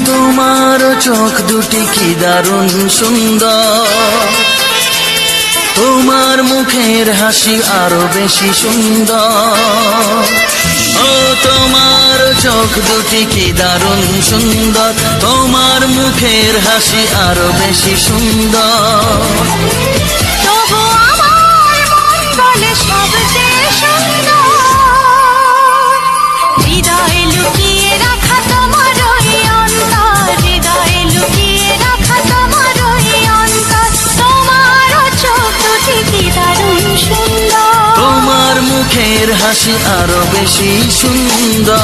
তোমার চোখ দুটি কি দারুণ সুন্দর, তোমার মুখের হাসি আরো বেশি সুন্দর। ও তোমার চোখ দুটি কি দারুণ সুন্দর, তোমার মুখের হাসি আরো বেশি সুন্দর। তবু আমার মন বলে সবচেয়ে সুন্দর, হৃদয়ে লুকিয়ে রাখা তোমার ওই অন্তর, হৃদয়ে লুকিয়ে রাখা তোমার ওই অন্তর। তোমার চোখ দুটি কি দারুণ সুন্দর, তোমার মুখের হাসি আরো বেশি সুন্দর।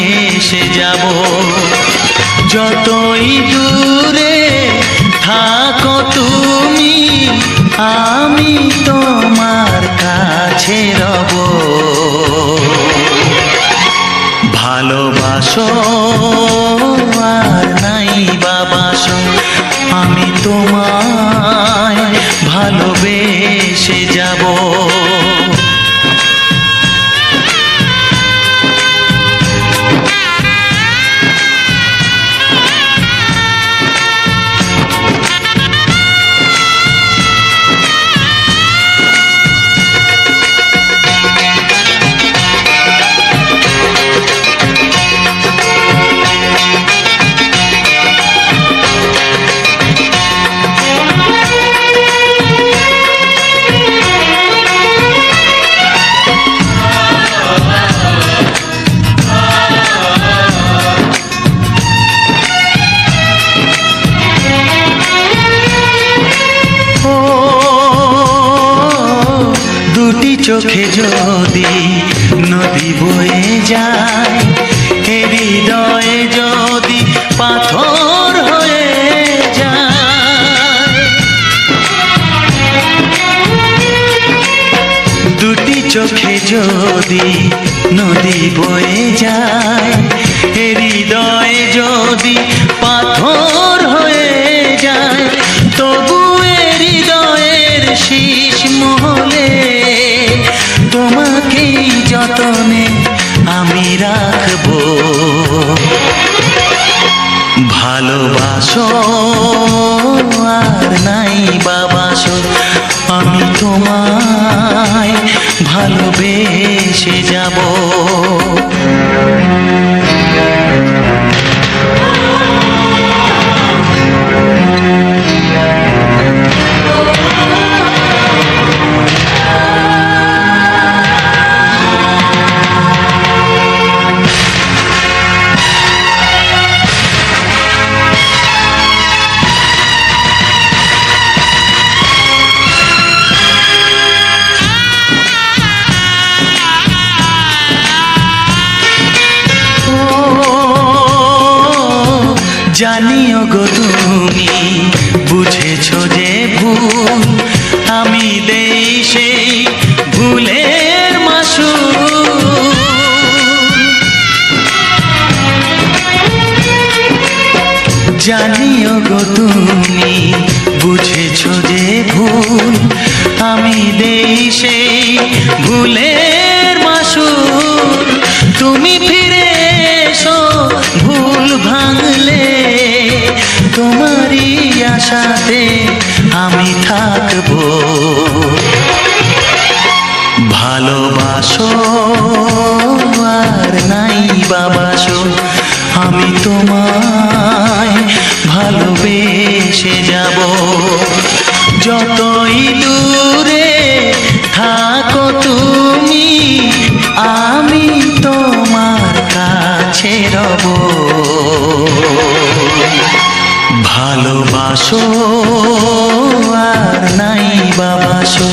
এসে যাব। যতই দূরে থাকো তুমি, আমি তোমার কাছে রব। ভালোবাসো আর নাই বাবাসো, আমি তোমায় ভালোবেসে যাব। চোখে যদি নদী বয়ে যায়, হৃদয়ে যদি পাথর হয়ে যায়, দুটি চোখে যদি নদী বয়ে যায়, হৃদয়ে যদি পাথর হয়ে যায়, তবু হৃদয়ের শীষ মহলে তোমাকেই যতনে আমি রাখবো। ভালোবাসো আর নাই বাবাসো, আমি তোমায় ভালোবেসে যাব। জানিও গো তুমি বুঝেছো যে ভুল, আমি দেই সেই ভুলের মাসুল। জানিও গো তুমি বুঝেছো যে ভুল, আমি দেই সেই ভুলের মাসুল। তুমি ফিরে এসো ভুল ভাঙলে, তোমারই আশাতে আমি থাকবো। ভালোবাসো আর নাই বাবাসো, আমি তোমায় ভালোবেসে যাব। যতই দূরে থাকো তুমি, আমি তোমার কাছে রব। ভালোবাসো আর নাই বাবাসো,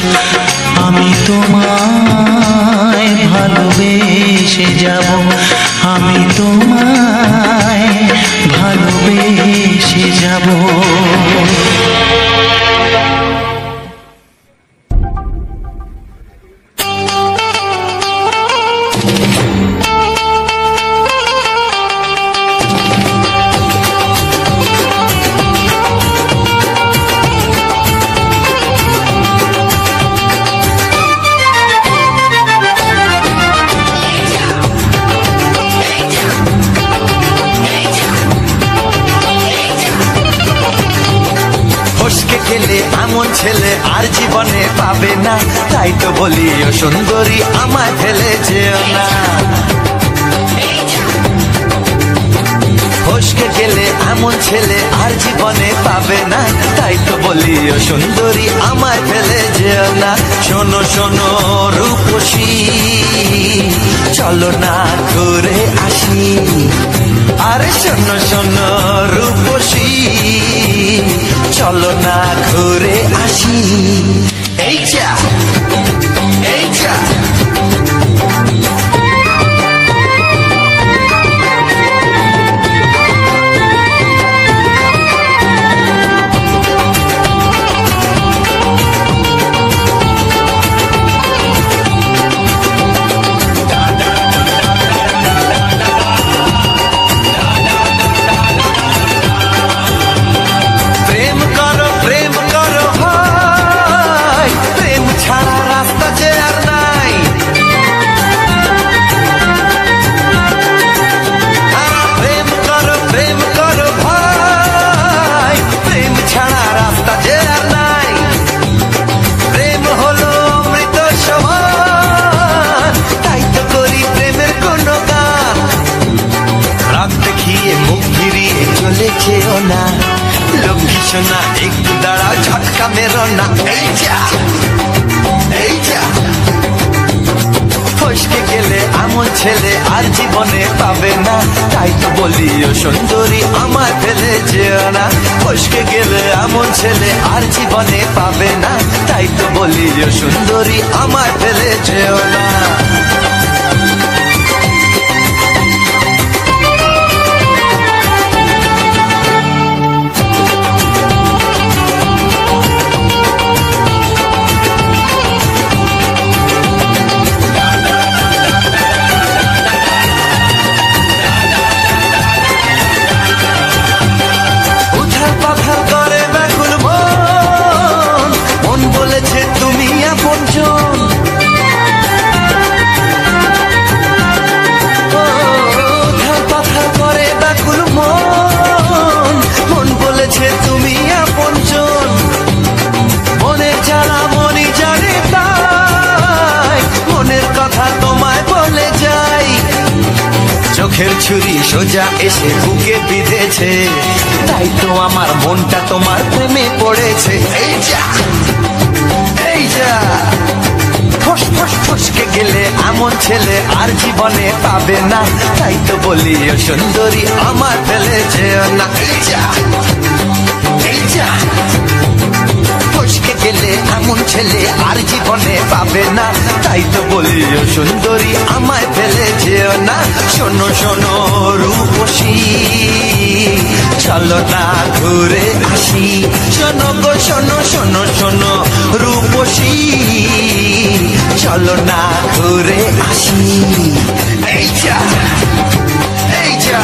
আমি তোমায় ভালোবেসে যাব। আমি তোমায় ভালোবেসে যাব। এমন ছেলে আর জীবনে পাবে না, তাই তো বলি ও সুন্দরী আমায় ফেলে যেও না। ফসকে গেলে এমন ছেলে আর জীবনে পাবে না, তাই তো বলি ও সুন্দরী আমায় ফেলে যেও না। শোনো শোনো রূপসী, চলো না ঘুরে আসি। আরে শোনো শোনো রূপসী, চলো না ঘুরে আসি। এই যা এই যা। না, একটু দাঁড়াও, ঝটকা মেরো না। এই যা, এই যা, ফসকে গেলে এমন ছেলে আর জীবনে পাবে না, তাই তো বলি ও সুন্দরী আমায় ফেলে যেও না। ফসকে গেলে এমন ছেলে আর জীবনে পাবে না, তাই তো বলি ও সুন্দরী আমায় ফেলে যেও না। চোখের ছুরি সোজা এসে বুকে বিঁধেছে, তাই তো আমার মনটা তোমার প্রেমে পড়েছে। এই যা, এই যা, ফস ফস ফসকে গেলে এমন ছেলে আর জীবনে পাবে না, তাই তো বলি ও সুন্দরী আমার ফেলে যেও না। এই যা, এই যা, ফসকে গেলে এমন ছেলে আর জীবনে পাবে না, তাই তো বলি ও সুন্দরী আমায় ফেলে যেও না। শোনো শোনো রূপসী, চলো না ঘুরে আসি। শোনো গো শোনো, শোনো শোনো রূপসী, চলো না ঘুরে আসি। এই যা, এই যা,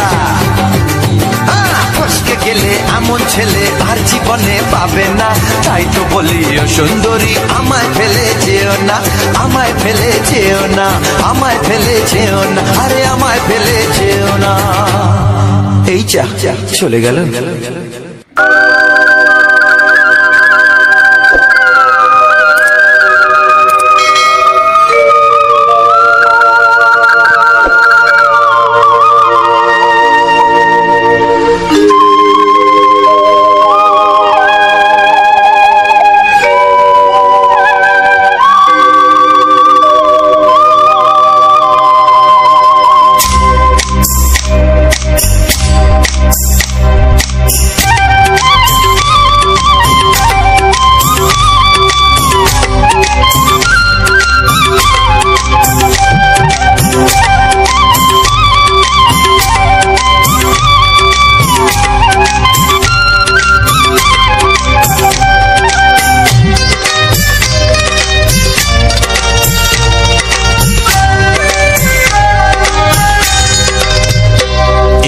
ফসকে গেলে এমন ছেলে আর জীবনে পাবে না, তাই তো বলি ও সুন্দরী আমায় ফেলে যেও না, আমায় ফেলে যেও না, আমায় ফেলে যেও না, আরে আমায় ফেলে যেও না। এই যা, চলে গেল।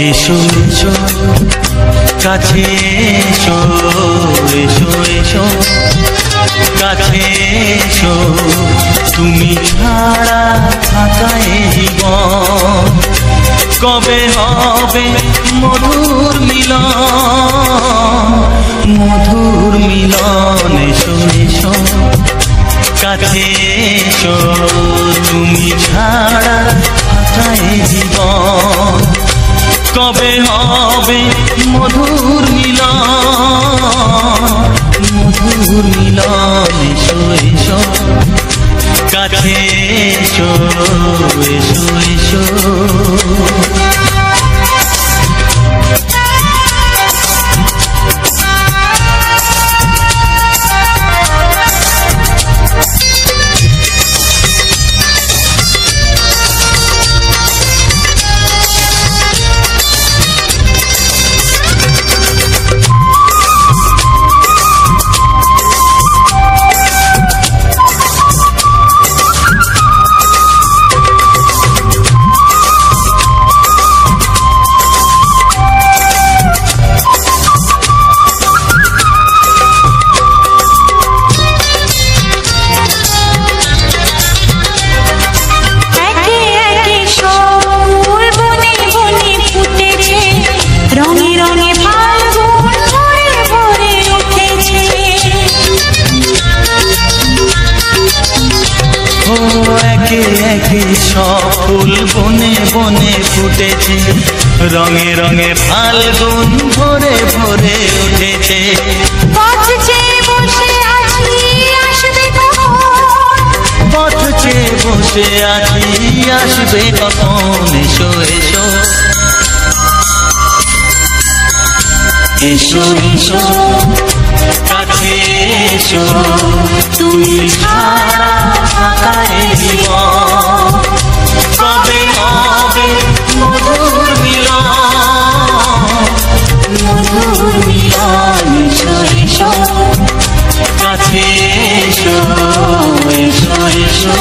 এসো এসো কাছে এসো, এসো এসো কাছে এসো, তুমি ছাড়া থাকা এ জীবন কবে হবে মধুর মিলন, মধুর মিলন। এসো এসো কাছে এসো, তুমি ছাড়া থাকা এ জীবন কবে হবে মধুর মিলন, মধুর মিলন। এসো এসো কাছে এসো, এসো এসো। একে একে সব ফুল বনে বনে ফুটেছে, রঙে রঙে ফাল্গুন ভরে ভরে উঠেছে। পথ চেয়ে বসে আছি আসবে কখন, পথ চেয়ে বসে আছি আসবে কখন। এসো এসো এসো এসো কাছে এসো, তুমি ছাড়া ফাঁকা এ জীবন। কবে হবে মধুর মিলন, মধুর মিলন। এসো এসো কাছে এসো, এসো এসো।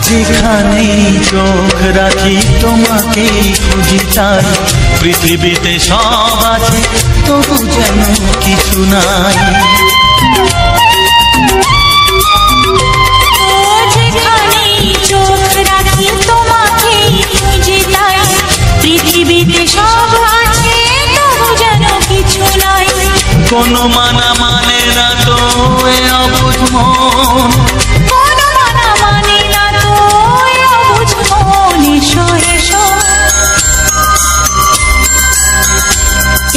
যেখানেই চোখ রাখি তোমাকেই খুঁজি চাই, পৃথিবীতে সব আছে তবু যেন কিছু নাই। যেখানেই চোখ রাখি তোমাকেই খুঁজে যাই, পৃথিবীতে সব আছে তবু যেন কিছু নাই। কোনো মানা মানে না তো এ অবুঝ মন, কোনো মানা মানে না তো এ অবুঝ মন। এসো এসো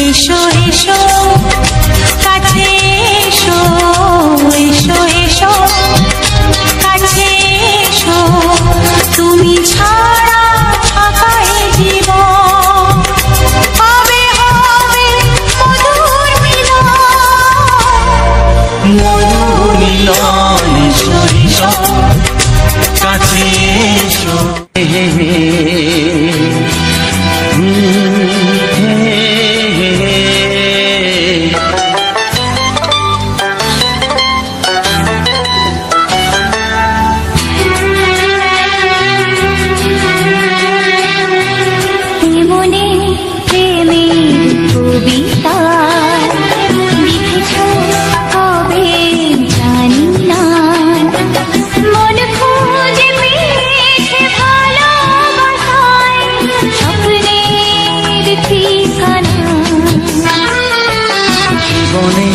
এসো এসো কাছে এসো, এসো এসো কাছে এসো, তুমি ছাড়া ফাঁকা এ জীবন। হবে হবে মধুর মিলন, মধুর মিলন। এসো এসো কাছে এসো। মনে প্রেমের কবিতা লিখেছ কবে জানি না, মন খুঁজে পেয়েছে ভালোবাসায় স্বপ্নের ঠিকানা। জীবনে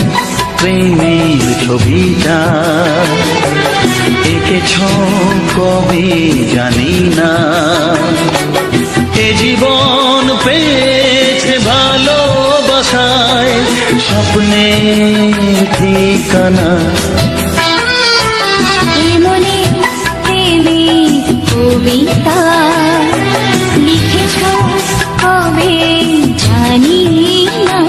প্রেমের ছবিটা এঁকেছ কবে জানি না, এ জীবন পেয়েছে ভালোবাসায় স্বপ্নের ঠিকানা। মনে প্রেমের কবিতা লিখেছ কবে জানি না।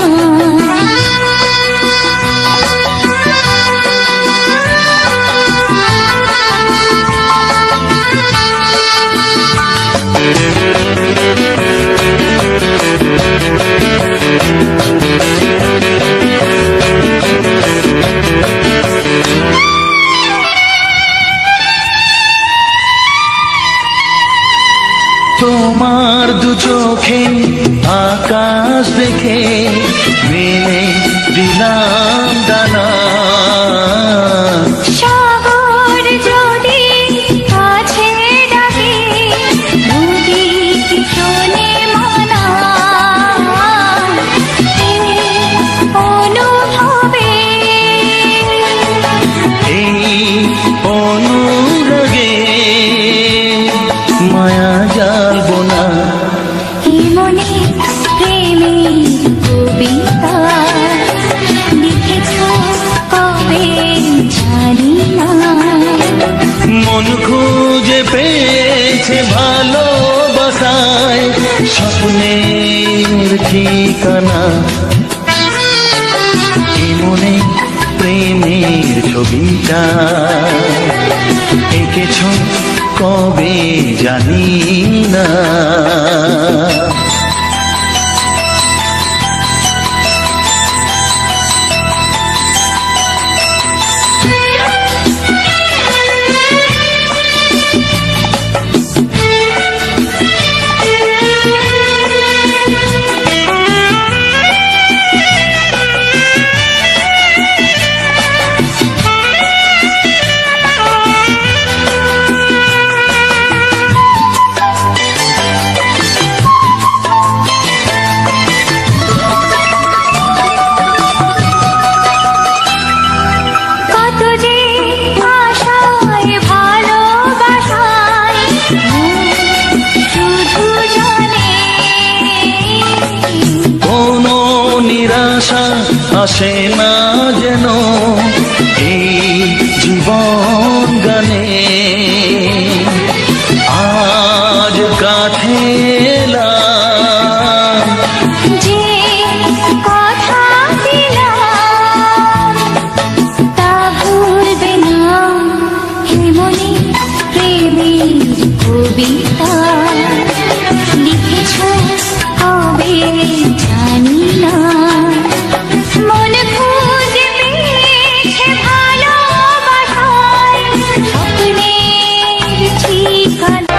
তোমার দু চোখে আকাশ দেখে মেলে দিলাম দানা। সাগর যদি কাছে ডাকে নদী শোনে মানা, অনুভবে এই অনুরাগে মায়া জালবো না। মনে প্রেমের কবিতা লিখেছ কবে জানি না, মন খুঁজে পেয়েছে ভালোবাসায় স্বপ্নের ঠিকানা। এ মনে প্রেমের ছবিটা এঁকেছ কবে জানি না। নিরাশা আসে না যেন এই জীবন গানে। আজ কাঁধে এলাম যে কথা দিলাম তা ভুলবে না, হে মনে প্রেমের কবিতা লিখেছ কবে জানি না। মন খুঁজে পেয়েছে ভালোবাসায় স্বপ্নের ঠিকানা।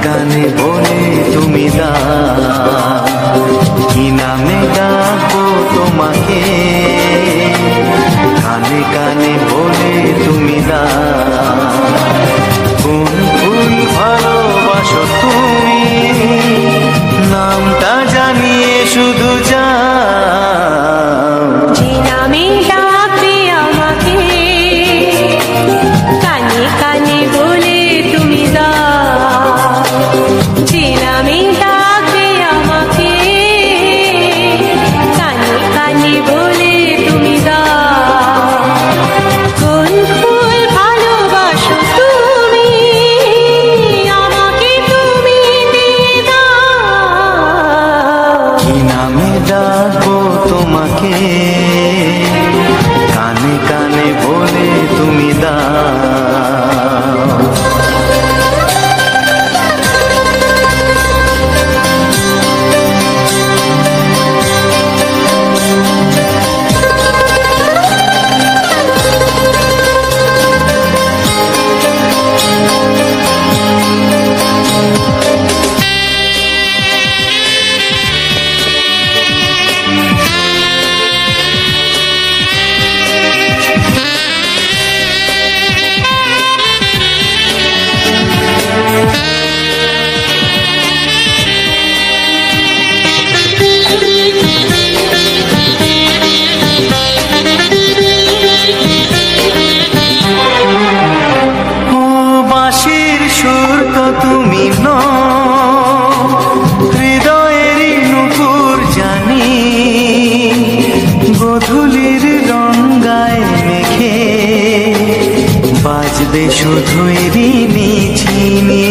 কানে বলে তুমি কি নামে ডাকবো তোমাকে, কানে কানে বলে তুমি কোন ফুল ভালোবাসো তুমি, নামটা জানিয়ে শুধু যাও। যে নামে ডাকবে আমাকে কানে কানে বলে তুমি যে নামে ডাকবে আমাকে কানে কানে বলে তুমি কোন ফুল ভালোবাসো তুমি আমাকে তুমি দিয়ে দাও। কি নামে ডাকবো তোমাকে, কানে কানে বলে তুমি সুর তো তুমি হৃদয়েরই নুপুর জানি, গধূলির রঙ্গায় মেঘে বাজবে শুধুই রিনি ঝিনি।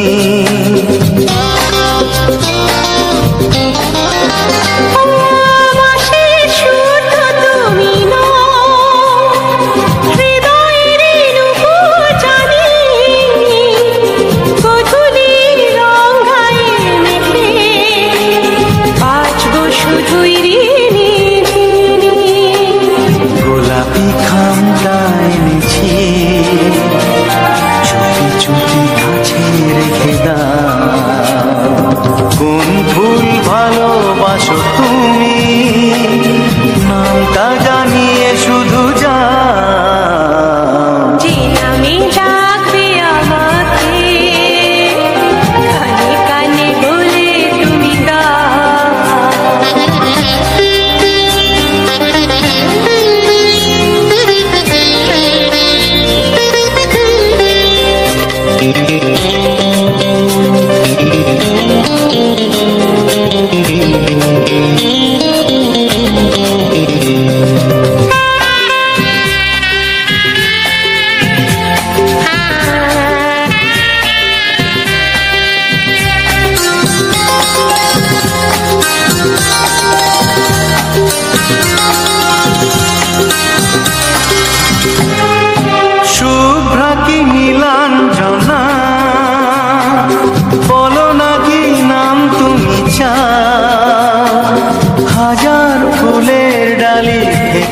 গোলাপি খামটা এনেছি, চুপি চুপি কাছে রেখে দাও।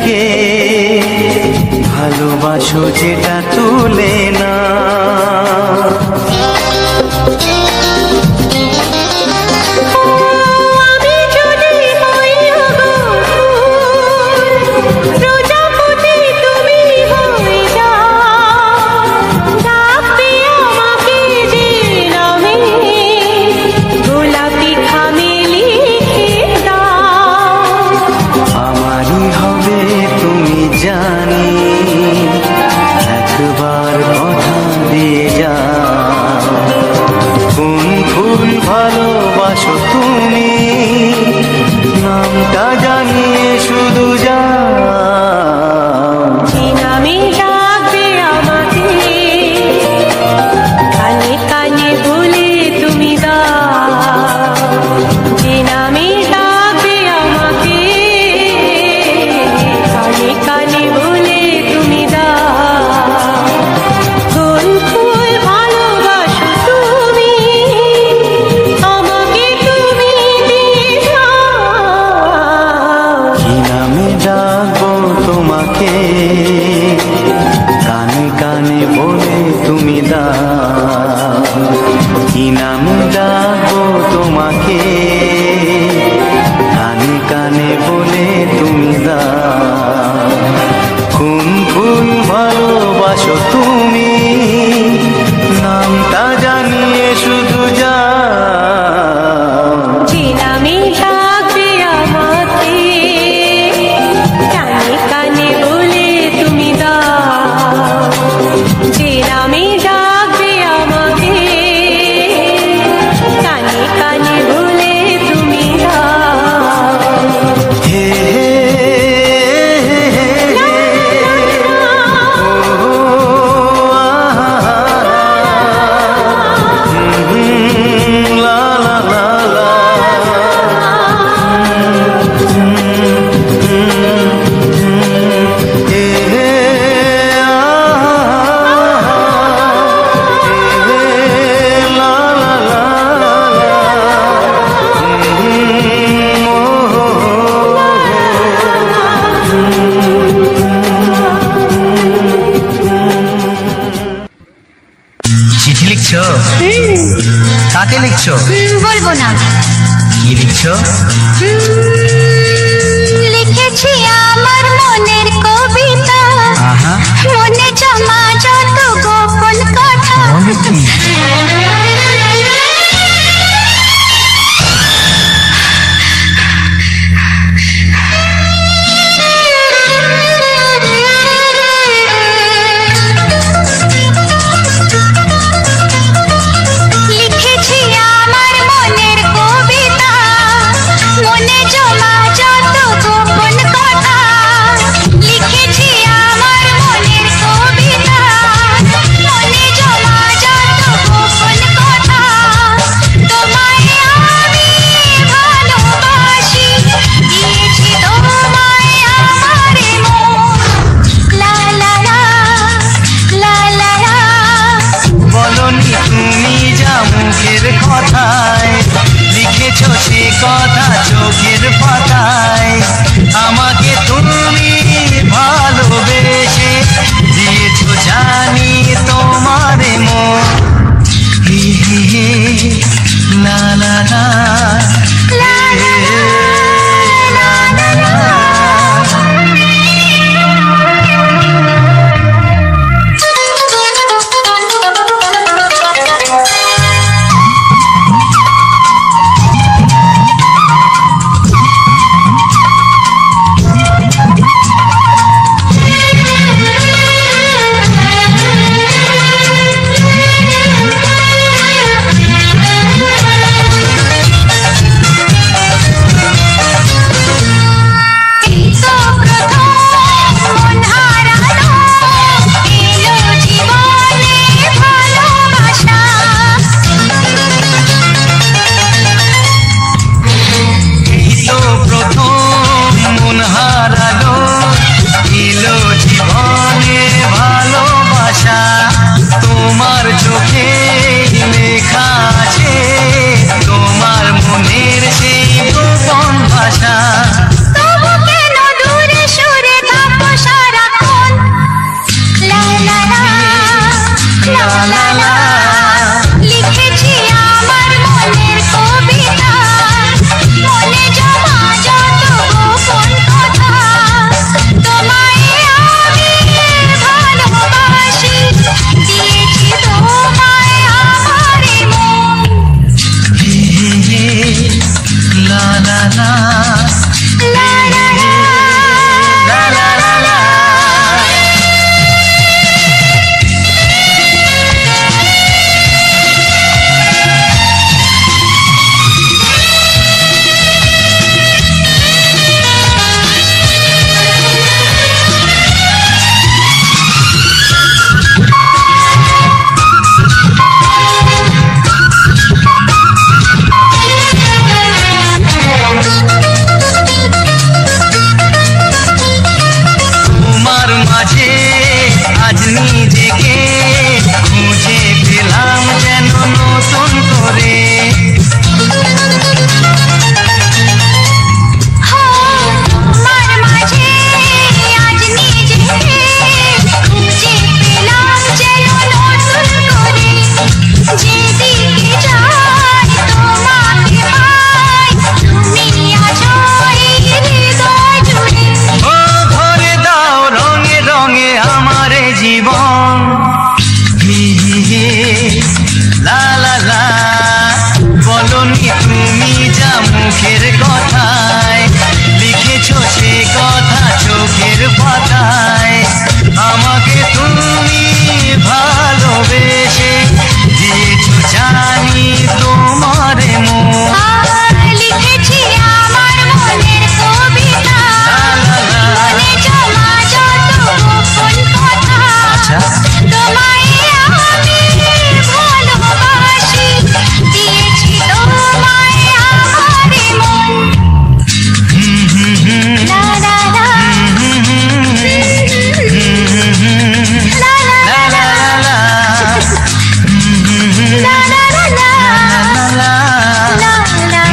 থেকে ভালোবাসো যেটা তুলে না। কাকে লিখছো? বলবো না। কি লিখছো? লিখেছি আমার মনের কবিতা, মনে জমা যত গোপন কথা। কথা চোখের পাতায় আমাকে তুমি ভালোবেসে দিয়েছো জানি তোমার মন। লা লা লা তবু কেন দূরে সরে মাঝে আজ নিজেকে খুঁজে পেলাম যেন নতুন করে। তোমার মাঝে আজ নিজেকে খুঁজে পেলাম যেন নতুন করে। যেদিকে যাই তোমাকে পাই, তুমি আছো এই হৃদয় জুড়ে। ও ভরে দাও রঙে রঙে আমার জীবন, হি হি হি লা লা লা। বলনি তুমি যা মুখের কথায়, লিখেছো সে কথা চোখের পাতায়। আমাকে তুমি ভালোবেসে দিয়েছো জানি তোমার মন। লিখেছি আমার মনের কবিতা, মনে জমা যত গোপন কথা। তোমায় আমি ভালোবাসি, দিয়েছি তোমায় আমার মন। লা লা লা, লা লা লা লা লা, লা লা লা, লা লা।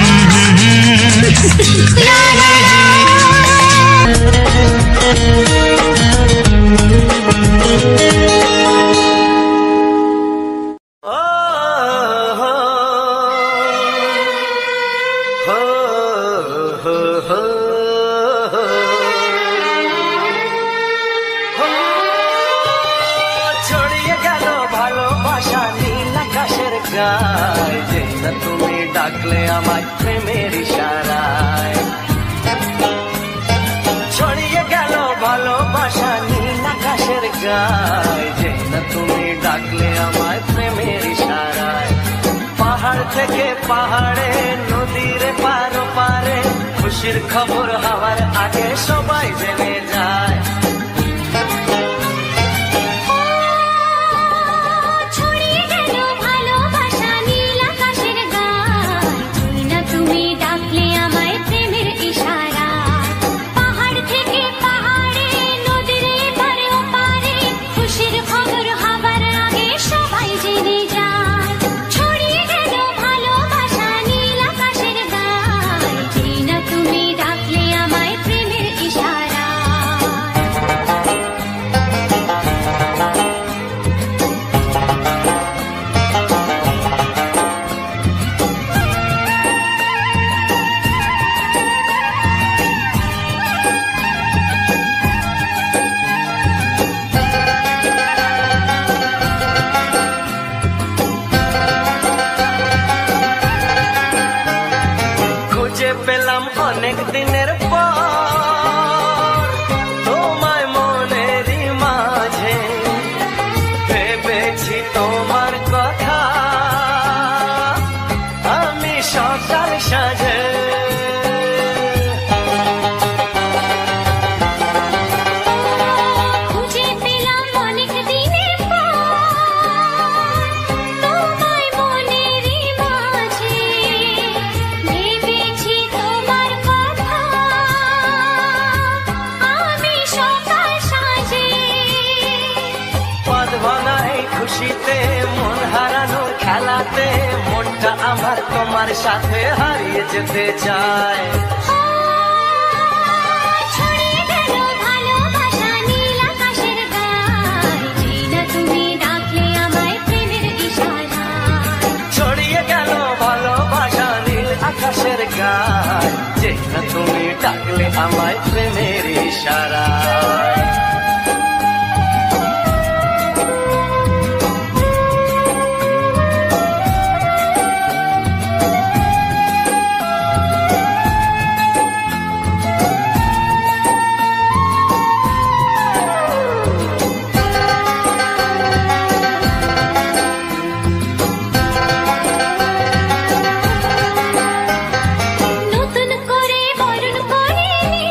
ছড়িয়ে গেল ভালোবাসা নীল আকাশের গায়ে, যে না তুমি ডাকলে আমায় প্রেমের ইশারায়। ছড়িয়ে গেল ভালোবাসা নীল আকাশের গায়ে, যে না তুমি ডাকলে আমায় প্রেমের ইশারায়। পাহাড় থেকে পাহাড়ে, নদীর পার পারে, খুশির খবর হওয়ার আগে সবাই জেনে যায়। ছড়িয়ে গেল ভালোবাসা নীল আকাশের গায়ে, তুই না তুমি ডাকলে আমায় প্রেমের ইশারায়। পাহাড় থেকে পাহাড়ে, নদীর এপারে ওপারে, খুশির খবর হবার আগে সবাই জেনে যায়। ছড়িয়ে গেল ভালোবাসা নীল আকাশের গায়ে, তুই না তুমি ডাকলে আমায় প্রেমের ইশারায়। খুঁজে পেলাম অনেক দিনের পর তোমায় মনেরই মাঝে, ভেবেছি তোমার কথা আমি সকাল সাজে। খুঁজে পেলাম অনেক দিনের পর তোমায় মনেরই মাঝে, ভেবেছি তোমার কথা আমি সকাল সাজে। পদ ভাঙাই খুশিতে, মন হারানোর খেলাতে, মনটা আমার তোমার সাথে হারিয়ে যেতে চায়। ছড়িয়ে গেল ভালোবাসা নীল আকাশের গায়ে, যে না তুমি ডাকলে আমায় প্রেমের ইশারায়। ছড়িয়ে গেল ভালোবাসা নীল আকাশের গায়ে, যে না তুমি ডাকলে আমায় প্রেমের ইশারায়। নতুন করে বরণ করে নি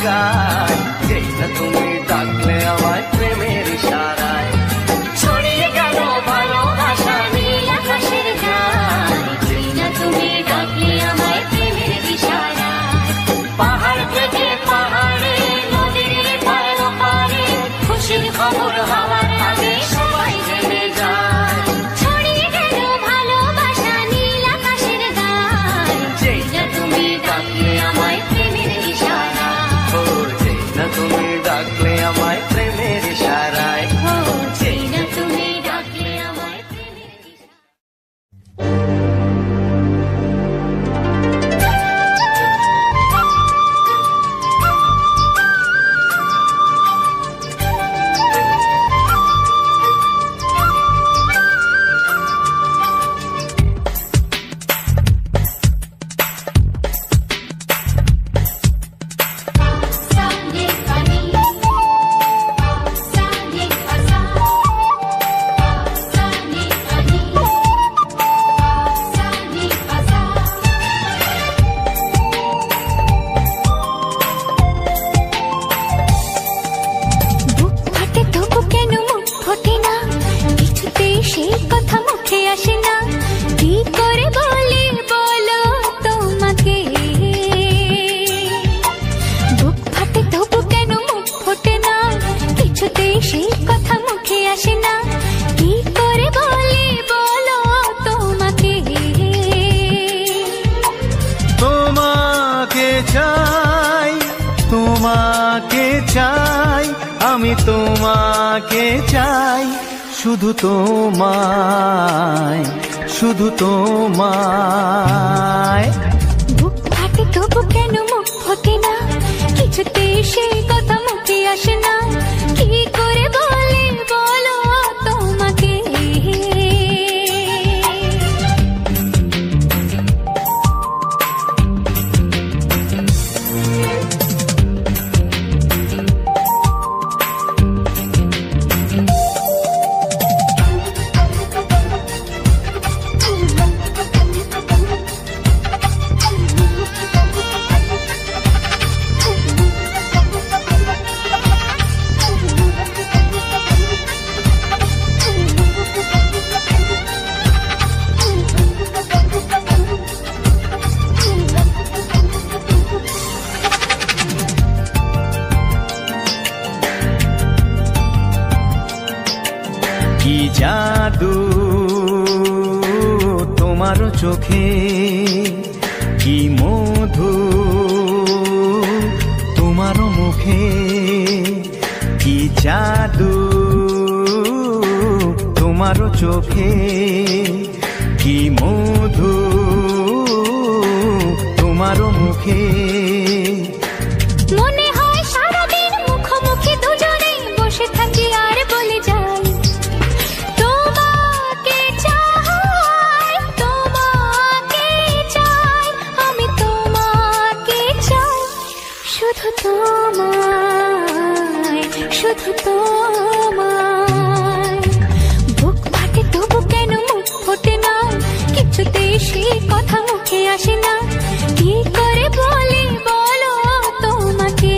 গায়, যেই না তুমি ডাকলে আমায় প্রেমের ইশারায়। ছড়িয়ে গেল ভালোবাসা নীল আকাশের গায়, যেই না তুমি ডাকলে আমায় প্রেমের ইশারায়। পাহাড় থেকে পাহাড়ে, নদীর পারে পারে, খুশির খবর হওয়ার আগে সবাই জেনে যায়। ছড়িয়ে গেল ভালোবাসা নীল আকাশের গায়, যেই না তুমি ডাকলে আমায় প্রেমের ইশারায়। ও যেই না তুমি ডাকলে আমায় প্রেমের ইশারায়। ও যেই না তুমি ডাকলে আমায় প্রেমের ইশারায়। Sunday funny, Sunday asa, Sunday funny, Sunday asa. বুক ফাটে তবু কেন মুখ ফোটে না, কিছুতেই সেই কথা মুখে আসে না, কি করে বলি বলো তোমাকে। বুক ফাটে তবু কেন মুখ ফোটে না, কিছুতেই সেই কথা মুখে আসে না, কি করে বলি বলো তোমাকে। তোমাকে চাই, তোমাকে চাই, আমি তোমাকে চাই, শুধু তোমায়, শুধু তোমায়। বুক ফাটে তবু কেন মুখ ফোটে না, কিছুতেই সেই কথা মুখে আসে না, কি করে বলি বলো তোমাকে। কি জাদু তোমার চোখে, কি মধু তোমার মুখে, কি জাদু তোমার চোখে, কি মধু তোমার মুখে। মনে হয় সারাদিন মুখোমুখি দুজনে বসে থাকি আর বলে যাই, তোমাকে চাই, তোমাকে চাই, আমি তোমাকে চাই, শুধু তোমায়, শুধু তোমায়। বুক ফাটে তবু কেন মুখ ফোটে না, কিছুতেই সেই কথা মুখে আসে না, কি করে বলি বলো তোমাকে।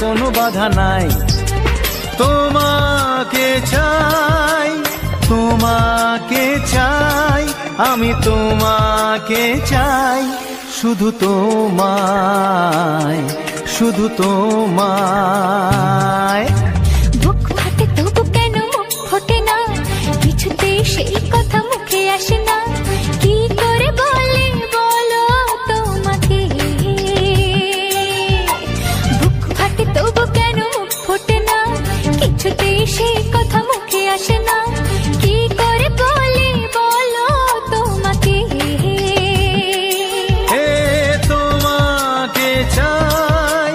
কোনো বাধা নাই। তোমাকে চাই, তোমাকে চাই, আমি তোমাকে চাই, শুধু তোমায়, শুধু তোমায়। বুক ফাটে তবু কেন মুখ ফোটে না, কিছুতে সেই কথা মুখে আসে না, কি করে বলে বলো তোমাকে। বুক ফাটে তবু কেন মুখ ফোটে না, কিছুতে সেই কথা মুখে আসে না, কি করে বলে বলো তোমাকে। হে তোমাকে চাই,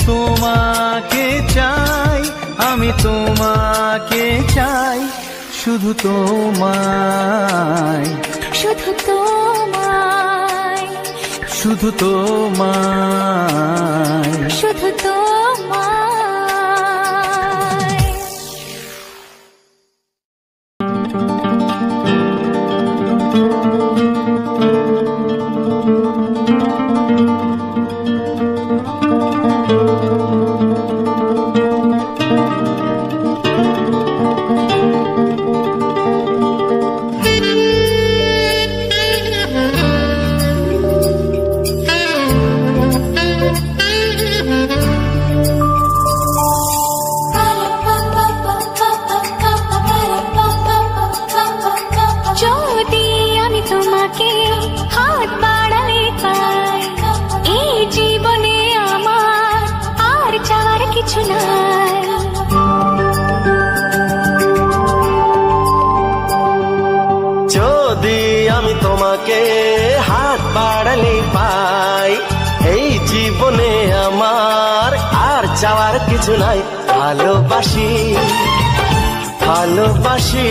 তোমাকে চাই, আমি তোমাকে চাই, শুধু তোমায়, শুধু তোমায়, শুধু তোমায়, শুধু তোমায়। যদি আমি তোমাকে হাত বাড়ালে পাই, এই জীবনে আমার আর চাওয়ার কিছু নাই। যদি আমি তোমাকে হাত বাড়ালে পাই, এই জীবনে আমার আর চাওয়ার কিছু নাই। ভালোবাসি, ভালোবাসি,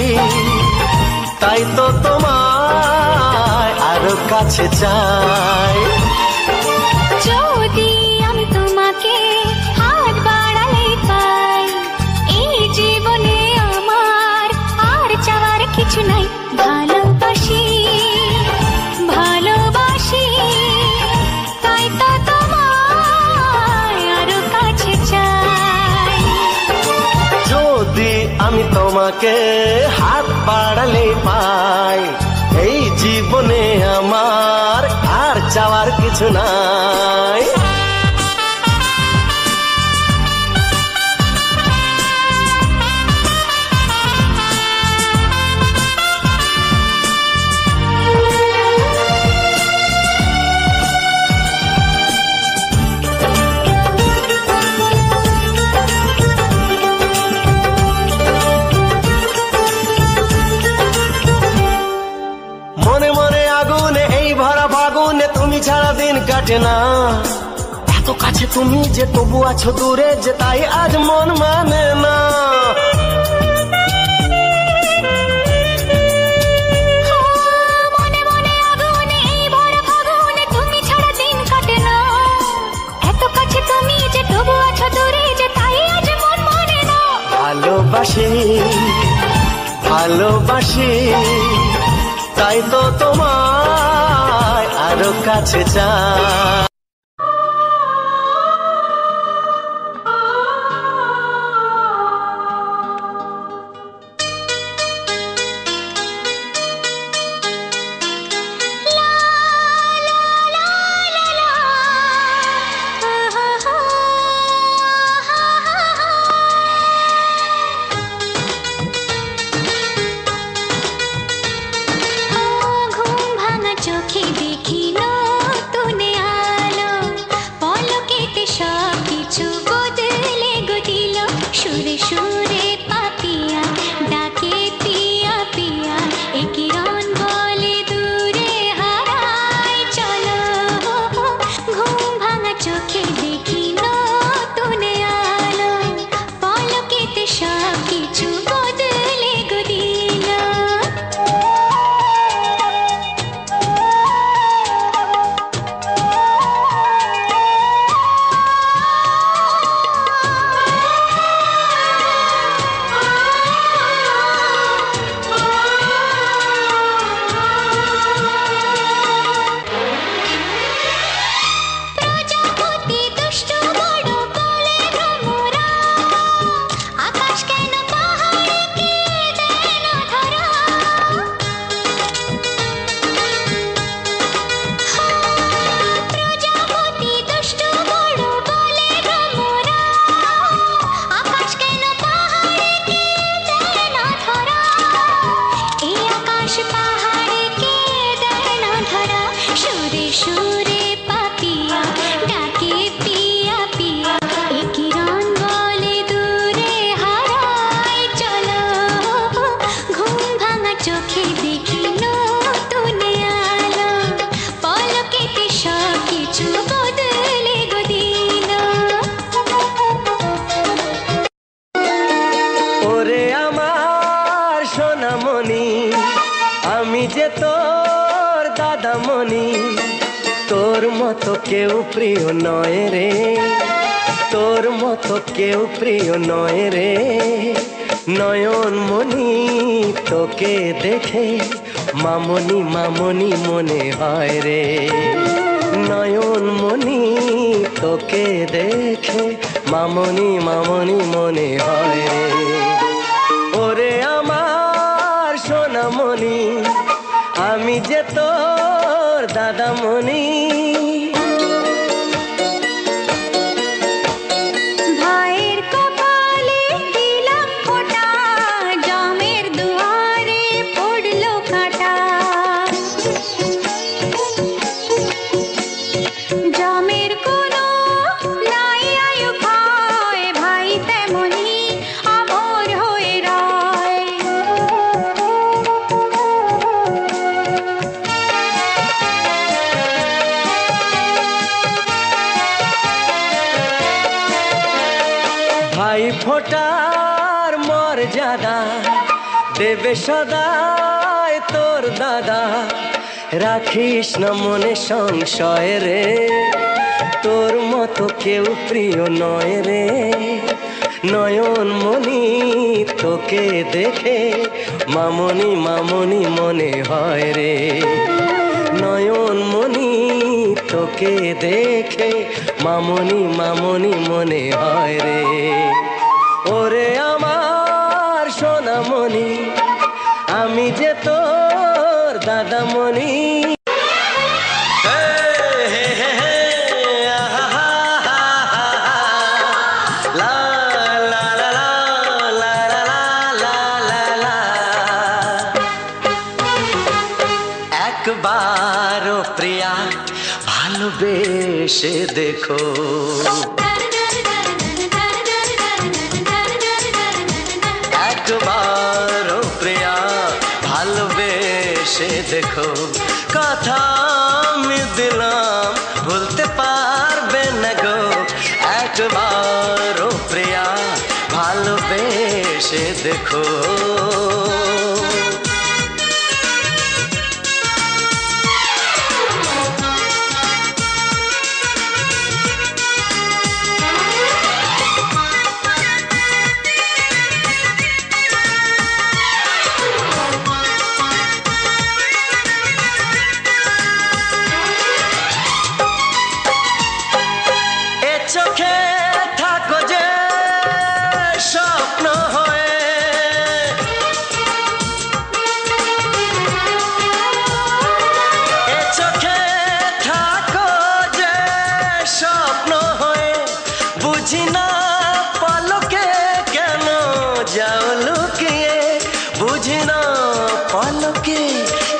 তাই তো তোমায় আরো কাছে চাই। যদি আমি তোমাকে হাত বাড়ালে পাই, এই জীবনে আমার আর চাওয়ার কিছু নাই। ভালোবাসি, ভালোবাসি, তাই তো তোমায় আরো কাছে চাই। যদি আমি তোমাকে হাত বাড়ালে পাই, এই জীবনে আমার আর চাওয়ার কিছু নাই। মনে মনে আগুনে এই ভরা ফাগুনে তুমি ছাড়া দিন কাটে না। এত কাছে তুমি যে তবু আছো দূরে, যে তাই আজ মন মানে না। মনে মনে আগুনে এই ভরা ফাগুনে তুমি ছাড়া দিন কাটে না। এত কাছে তুমি যে তবু আছো দূরে, যে তাই আজ মন মানে না। ভালোবাসি, ভালোবাসি, তাই তো তোমায় আরো কাছে চাই। ঘুম ভাঙা চোখে দেখি নতুন তোর দাদামণি, তোর মতো কেউ প্রিয় নয় রে, তোর মতো কেউ প্রিয় নয় রে। নয়নমণি তোকে দেখে মামনি মামনি মনে হয় রে। নয়নমণি তোকে দেখে মামনি মামনি মনে হয় রে। ওরে আমার সোনামণি, আমি যে তোর দাদামণি। ভাইয়ের কপালে দিলাম ফোঁটা, জামের দুয়ারে পড়লো কাঁটা। জামের কোনো নাই আয়ু খায়, ভাই তেমনি আমর হয়ে রয়। ভাই ফোটার মর্যাদা দেবে সদায় তোর দাদা। রাখিস না মনে সংশয় রে, তোর মতো কেউ প্রিয় নয় রে। নয়নমণি তোকে দেখে মামনি মামনি মনে হয় রে। নয়নমণি তোকে দেখে মামনি মামনি মনে হয় রে। ওরে আমার সোনামণি, আমি যে তোর দাদামণি। একবারও প্রিয়া ভালোবেসে দেখো, একবারও প্রিয়া ভালোবেসে দেখো। কথা আমি দিলাম ভুলতে পারবে না গো। একবারও প্রিয়া ভালোবেসে দেখো। চোখে থাকো যে স্বপ্ন হয়ে, এ চোখে থাকো যে স্বপ্ন হয়ে। বুঝি না পলকে কেন যাও লুকিয়ে, বুঝি না পলকে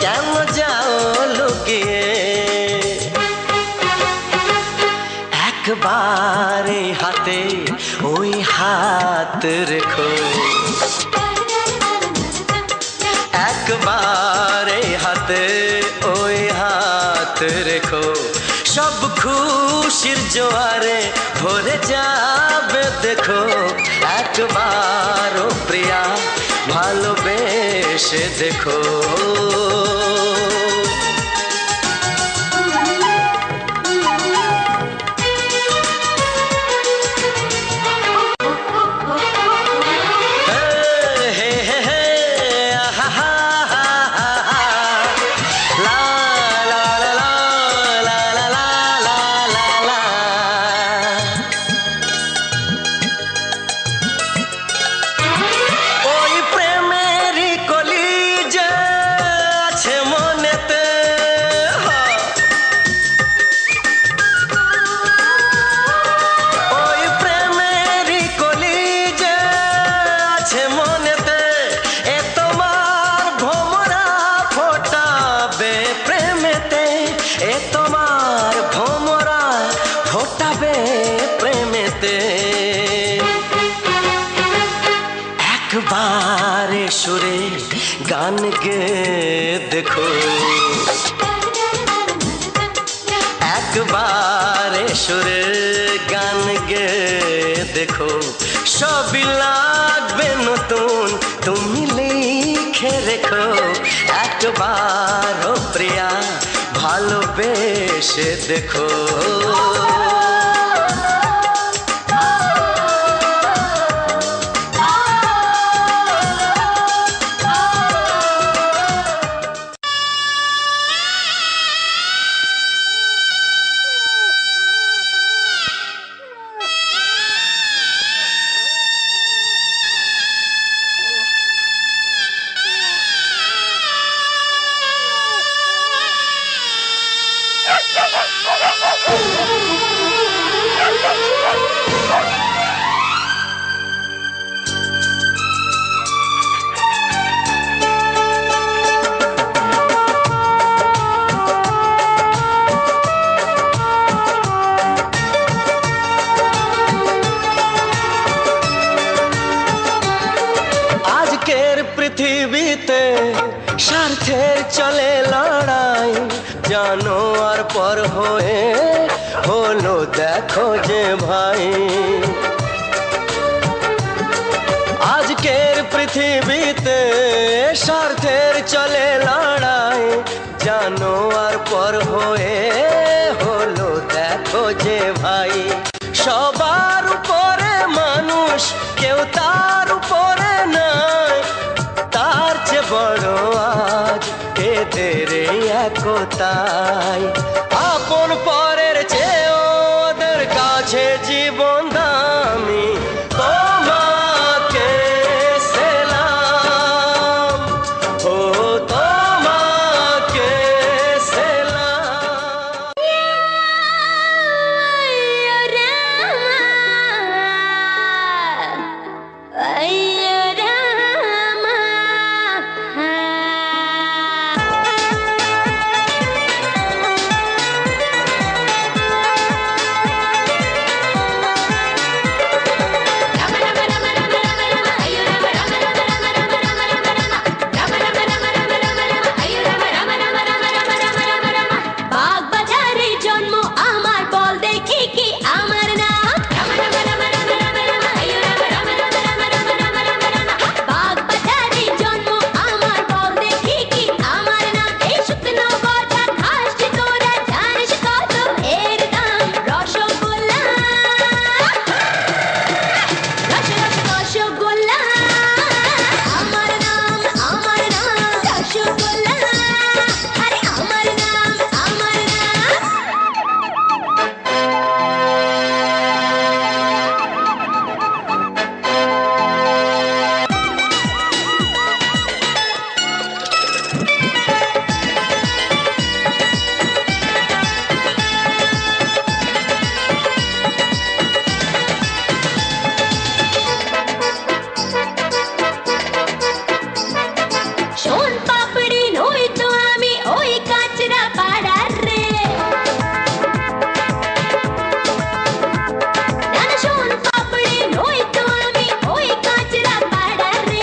কেন যাও লুকিয়ে। একবারে হাতে ওই হাত রেখো, একবারে হাতে ওই হাত রেখো। সব খুশির জোয়ারে ভরে যাবে দেখো। একবারও প্রিয়া ভালোবেসে দেখো। একবারে সুরে গান গে দেখো, একবারে সুরে গান গে দেখো। সবই লাগবে নতুন, তুমি লিখে রেখো। একবার ও প্রিয়া ভালোবেসে দেখো। আজকের পৃথিবীতে স্বার্থের চলে লড়াই, জানো আর পর হয়ে হলো দেখো যে ভাই। আজকের পৃথিবীতে স্বার্থের চলে লড়াই, জানো আর পর হয়ে হলো দেখো যে ভাই। সবার উপরে মানুষ, কেউ তার উপরে নয়, তার চেয়ে বড় আজ এদের একতাই। আপন পরের চেয়ে ওদের কাছে জীবন দামি, তোমাকে সেলাম, ও তোমাকে সেলাম। বাগবাজারে জন্ম আমার, বল দেখি কি আমার নাম? বাগবাজারে জন্ম আমার, বল দেখি কি আমার নাম? এই শুকনো গজা খাস যে তোরা, জানিস কত এর দাম? রসগোল্লা, রসগোল্লা আমার নাম, আমার নাম রসগোল্লা, আরে আমার নাম, আমার নাম। শোন পাপড়ি নই তো আমি ওই কাঁচরা পাড়ার রে, না না শোন পাপড়ি নই তো আমি ওই কাঁচরা পাড়ার রে।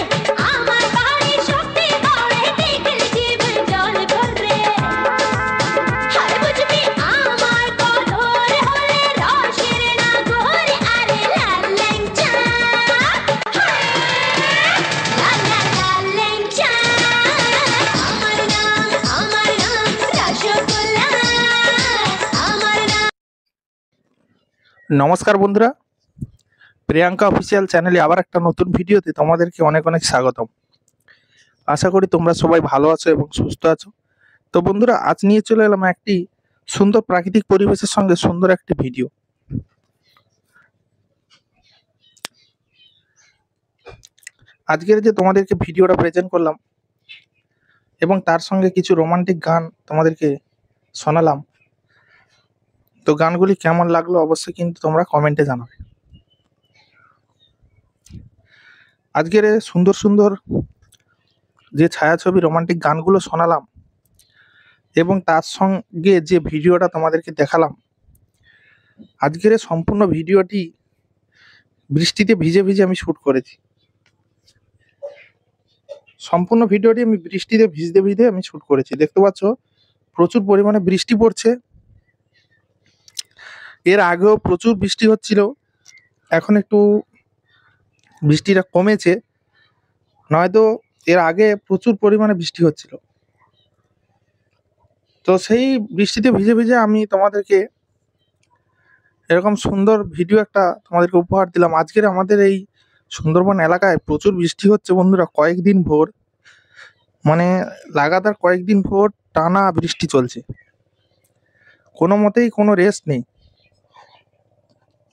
আমার বাড়ি শক্তি গড়ে দেখলে জীবন জল ভরে, আরে বুঝবি আমার কদর হলে রসের না ঘরে, আরে লাল ল্যাংচা, লাল লাল লাল ল্যাংচা আমার নাম, আমার নাম রসগোল্লা আমার নাম। নমস্কার বন্ধুরা, প্রিয়াঙ্কা অফিসিয়াল চ্যানেলে আবার একটা নতুন ভিডিওতে তোমাদেরকে অনেক অনেক স্বাগতম। আশা করি তোমরা সবাই ভালো আছো এবং সুস্থ আছো। তো বন্ধুরা, আজ নিয়ে চলে এলাম একটি সুন্দর প্রাকৃতিক পরিবেশের সঙ্গে সুন্দর একটি ভিডিও। আজকের যে তোমাদেরকে ভিডিওটা প্রেজেন্ট করলাম এবং তার সঙ্গে কিছু রোমান্টিক গান তোমাদেরকে শোনালাম, তো গানগুলি কেমন লাগলো অবশ্যই কিন্তু তোমরা কমেন্টে জানাবে। আজকের সুন্দর সুন্দর যে ছায়াছবি রোমান্টিক গানগুলো শোনালাম এবং তার সঙ্গে যে ভিডিওটা তোমাদেরকে দেখালাম, আজকের সম্পূর্ণ ভিডিওটি বৃষ্টিতে ভিজে ভিজে আমি শ্যুট করেছি। সম্পূর্ণ ভিডিওটি আমি বৃষ্টিতে ভিজতে ভিজতে আমি শ্যুট করেছি। দেখতে পাচ্ছ প্রচুর পরিমাণে বৃষ্টি পড়ছে। এর আগেও প্রচুর বৃষ্টি হচ্ছিল, এখন একটু বৃষ্টিটা কমেছে, নয়তো এর আগে প্রচুর পরিমাণে বৃষ্টি হচ্ছিল। তো সেই বৃষ্টিতে ভিজে ভিজে আমি তোমাদেরকে এরকম সুন্দর ভিডিও একটা তোমাদেরকে উপহার দিলাম। আজকের আমাদের এই সুন্দরবন এলাকায় প্রচুর বৃষ্টি হচ্ছে বন্ধুরা, কয়েকদিন ভোর, মানে লাগাতার কয়েকদিন ভোর টানা বৃষ্টি চলছে, কোনো মতেই কোনো রেস্ট নেই।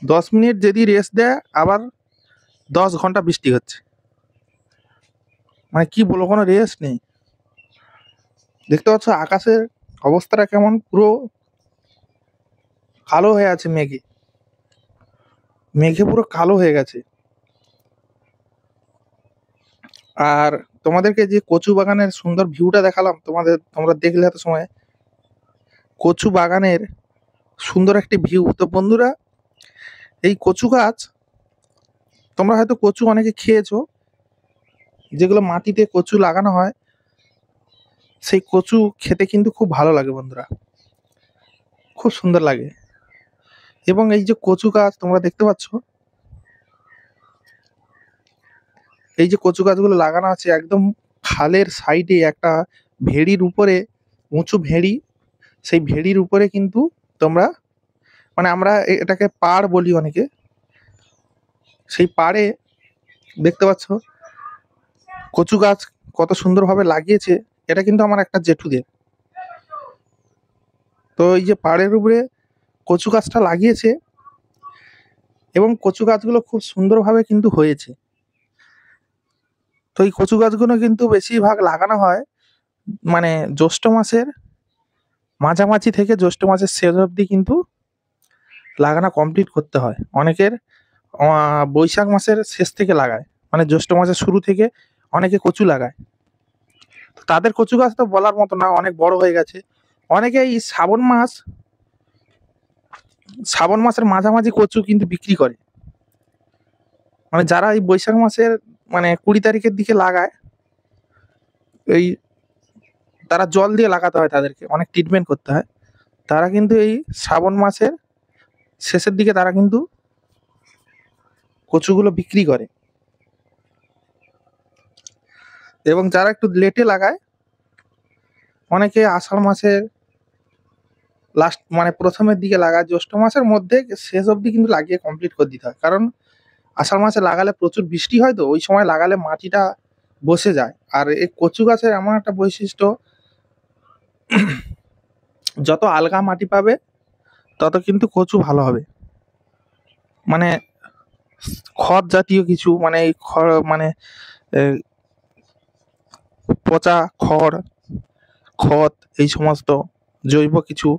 10 মিনিট যদি রেস্ট দেয় আবার 10 ঘন্টা বৃষ্টি হচ্ছে, মানে কি বলবো, কোনো রেস্ট নেই। দেখতে পাচ্ছ আকাশের অবস্থাটা কেমন, পুরো কালো হয়ে আছে, মেঘে মেঘে পুরো কালো হয়ে গেছে। আর তোমাদেরকে যে কচু বাগানের সুন্দর ভিউটা দেখালাম, তোমরা দেখলে এত সময় কচু বাগানের সুন্দর একটি ভিউ। তো বন্ধুরা, এই কচু গাছ, তোমরা হয়তো কচু অনেকে খেয়েছো, যেগুলো মাটিতে কচু লাগানো হয়, সেই কচু খেতে কিন্তু খুব ভালো লাগে বন্ধুরা, খুব সুন্দর লাগে। এবং এই যে কচু গাছ তোমরা দেখতে পাচ্ছ, এই যে কচু গাছগুলো লাগানো আছে একদম খালের সাইডে একটা ভেড়ির উপরে, উঁচু ভেড়ি, সেই ভেড়ির উপরে কিন্তু তোমরা, মানে আমরা এটাকে পাড় বলি অনেকে, সেই পাড়ে দেখতে পাচ্ছ কচু গাছ কত সুন্দরভাবে লাগিয়েছে। এটা কিন্তু আমার একটা জেঠুদের। তো এই যে পাড়ের উপরে কচু গাছটা লাগিয়েছে, এবং কচু গাছগুলো খুব সুন্দরভাবে কিন্তু হয়েছে। তো এই কচু গাছগুলো কিন্তু বেশিরভাগ লাগানো হয় মানে জ্যৈষ্ঠ মাসের মাঝামাঝি থেকে জ্যৈষ্ঠ মাসের শেষ অবধি কিন্তু লাগানো কমপ্লিট করতে হয়। অনেকের বৈশাখ মাসের শেষ থেকে লাগায়, মানে জ্যৈষ্ঠ মাসের শুরু থেকে অনেকে কচু লাগায়। তো তাদের কচু গাছ তো বলার মতো না, অনেক বড় হয়ে গেছে। অনেকে এই শ্রাবণ মাসের মাঝামাঝি কচু কিন্তু বিক্রি করে, মানে যারা এই বৈশাখ মাসের মানে 20 তারিখের দিকে লাগায়, এই তারা জল দিয়ে লাগাতে হয়, তাদেরকে অনেক ট্রিটমেন্ট করতে হয়। তারা কিন্তু এই শ্রাবণ মাসের শেষের দিকে তারা কিন্তু কচুগুলো বিক্রি করে। এবং যারা একটু লেটে লাগায়, অনেকে আষাঢ় মাসের লাস্ট মানে প্রথমের দিকে লাগায়, জ্যৈষ্ঠ মাসের মধ্যে শেষ অবধি কিন্তু লাগিয়ে কমপ্লিট করে দিতে হয়। কারণ আষাঢ় মাসে লাগালে প্রচুর বৃষ্টি হয়, তো ওই সময় লাগালে মাটিটা বসে যায়। আর এই কচু গাছের এমন একটা বৈশিষ্ট্য, যত আলগা মাটি পাবে তত কিন্তু কচু ভালো হবে। মানে খড় জাতীয় কিছু, মানে এই খড় মানে পচা খড় এই সমস্ত জৈব কিছু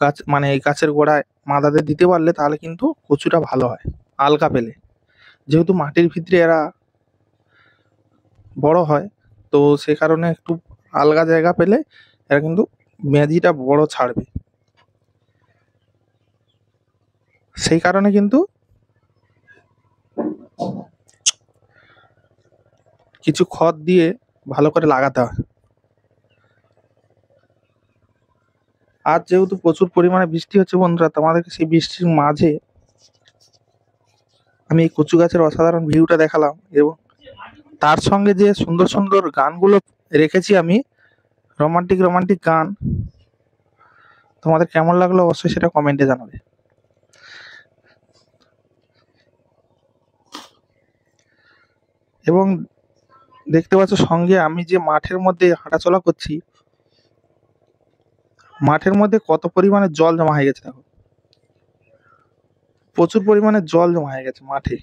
গাছ, মানে এই গাছের গোড়ায় মাদাদের দিতে পারলে তাহলে কিন্তু কচুটা ভালো হয় আলগা পেলে। যেহেতু মাটির ভিতরে এরা বড় হয়, তো সে কারণে একটু আলগা জায়গা পেলে এরা কিন্তু মেজিটা বড় ছাড়বে। সেই কারণে কিন্তু কিছু খড় দিয়ে ভালো করে লাগাতে হয়। আর যেহেতু প্রচুর পরিমাণে বৃষ্টি হচ্ছে বন্ধুরা, তোমাদেরকে সেই বৃষ্টির মাঝে আমি এই কচু গাছের অসাধারণ ভিউটা দেখালাম, এবং তার সঙ্গে যে সুন্দর সুন্দর গানগুলো রেখেছি আমি, রোমান্টিক গান, তোমাদের কেমন লাগলো অবশ্যই সেটা কমেন্টে জানাবে। এবং দেখতে পাচ্ছ সঙ্গে আমি যে মাঠের মধ্যে হাঁটাচলা করছি, মাঠের মধ্যে কত পরিমাণে জল জমা হয়ে গেছে দেখো, প্রচুর পরিমাণে জল জমা হয়ে গেছে মাঠে।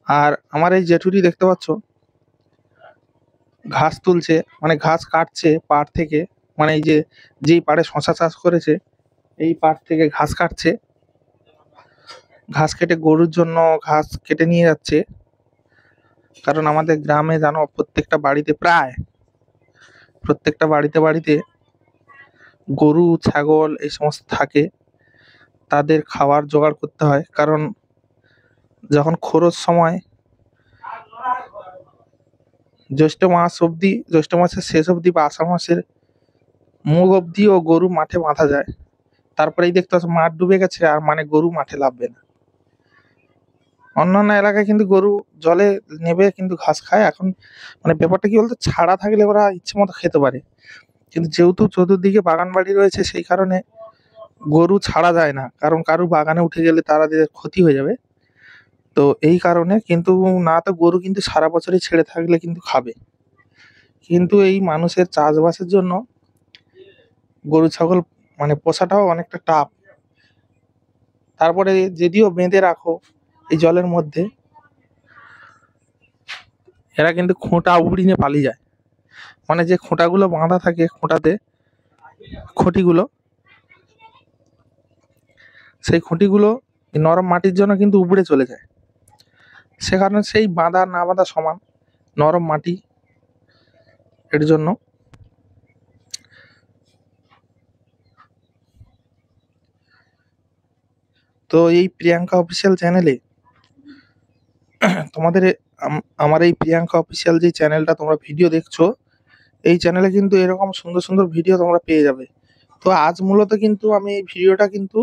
আর আমার এই জেঠুরি দেখতে পাচ্ছ ঘাস তুলছে, মানে ঘাস কাটছে পাড় থেকে, মানে এই যে যেই পাড়ে শশা চাষ করেছে এই পাড় থেকে ঘাস কাটছে, ঘাস কেটে গরুর জন্য ঘাস কেটে নিয়ে যাচ্ছে। কারণ আমাদের গ্রামে জানো প্রত্যেকটা বাড়িতে বাড়িতে গরু ছাগল এই সমস্ত থাকে, তাদের খাবার জোগাড় করতে হয়। কারণ যখন খরচ সময় জ্যৈষ্ঠ মাসের শেষ অবধি বা আষাঢ় মাসের মুখ অবধিও গরু মাঠে বাঁধা যায়, তারপরেই দেখতে পাচ্ছ মাঠ ডুবে গেছে, আর মানে গরু মাঠে নামবে না। অন্যান্য এলাকায় কিন্তু গরু জলে নেবে কিন্তু ঘাস খায়। এখন মানে ব্যাপারটা কি বলতো, ছাড়া থাকলে ওরা ইচ্ছে মতো খেতে পারে, কিন্তু যেহেতু চতুর্দিকে বাগান বাড়ি রয়েছে সেই কারণে গরু ছাড়া যায় না, কারণ কারু বাগানে উঠে গেলে তাদের ক্ষতি হয়ে যাবে। তো এই কারণে কিন্তু, না তো গরু কিন্তু সারা বছরই ছেড়ে থাকলে কিন্তু খাবে, কিন্তু এই মানুষের চাষবাসের জন্য গরু ছাগল মানে পোষাটাও অনেকটা টাফ। তারপরে যদিও বেঁধে রাখো এই জলের মধ্যে, এরা কিন্তু খোঁটা উড়িয়ে পালিয়ে যায়। মানে যে খোঁটাগুলো বাঁধা থাকে, খোঁটাতে খুঁটিগুলো, সেই খুঁটিগুলো নরম মাটির জন্য কিন্তু উপড়ে চলে যায়। সে কারণে সেই বাঁধা না বাঁধা সমান, নরম মাটি এর জন্য। তো এই প্রিয়াঙ্কা অফিসিয়াল চ্যানেলে তোমাদের আমার এই প্রিয়াঙ্কা অফিসিয়াল যে চ্যানেলটা তোমরা ভিডিও দেখছো, এই চ্যানেলে কিন্তু এরকম সুন্দর সুন্দর ভিডিও তোমরা পেয়ে যাবে। তো আজ মূলত কিন্তু আমি এই ভিডিওটা কিন্তু